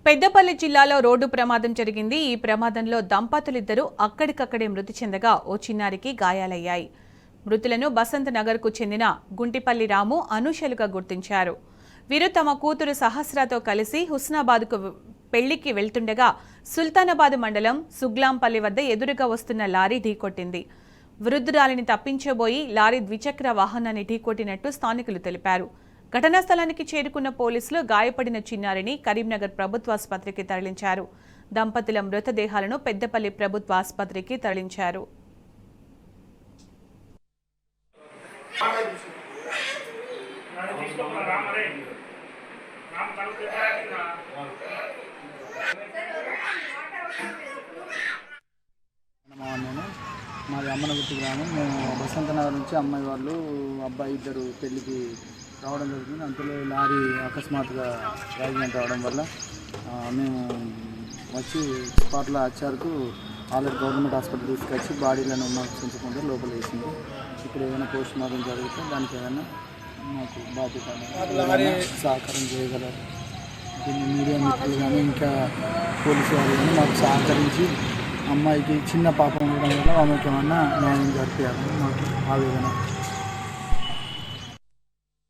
పెద్దపల్లి జిల్లాలో రోడ్డు ప్రమాదం జరిగింది. ఈ ప్రమాదంలో దంపతులిద్దరూ అక్కడికక్కడే మృతి చెందగా ఓ చిన్నారికి గాయాలయ్యాయి. మృతులను బసంత్ నగర్కు చెందిన గుంటిపల్లి రాము, అనూషలుగా గుర్తించారు. వీరు తమ కూతురు సహస్రతో కలిసి హుస్నాబాద్కు పెళ్లికి వెళ్తుండగా సుల్తానాబాద్ మండలం సుగ్లాంపల్లి వద్ద ఎదురుగా వస్తున్న లారీ ఢీకొట్టింది. వృద్ధురాలిని తప్పించబోయి లారీ ద్విచక్ర వాహనాన్ని ఢీకొట్టినట్టు స్థానికులు తెలిపారు. ఘటనా స్థలానికి చేరుకున్న పోలీసులు గాయపడిన చిన్నారిని కరీంనగర్ ప్రభుత్వ ఆసుపత్రికి తరలించారు. దంపతుల మృతదేహాలను పెద్దపల్లి ప్రభుత్వ ఆసుపత్రికి తరలించారు. మాది అమ్మనగుర్తి గ్రామం. మేము బసంత నగర్ నుంచి అమ్మాయి వాళ్ళు అబ్బాయి ఇద్దరు పెళ్ళికి రావడం జరుగుతుంది. అంతలో లారీ అకస్మాత్తుగా యాక్సిడెంట్ అవడం వల్ల మేము వచ్చి స్పాట్లో హెచ్ఆర్కు ఆల్రెడీ గవర్నమెంట్ హాస్పిటల్ తీసుకొచ్చి బాడీలను మాకు చించకుండా లోపల వేసింది. ఇప్పుడు ఏదైనా పోస్ట్ మార్టం జరిగితే దానికి ఏదైనా మాకు బాధ్యత సహకారం చేయగలరు. దీన్ని మీడియా మిత్రులు కానీ ఇంకా పోలీసు వాళ్ళు కానీ మాకు సహకరించి అమ్మాయికి చిన్న పాపం ఉండడం వల్ల ఆమెకి ఏమన్నా న్యాయం జరిపేయాలని మాకు ఆవేదన.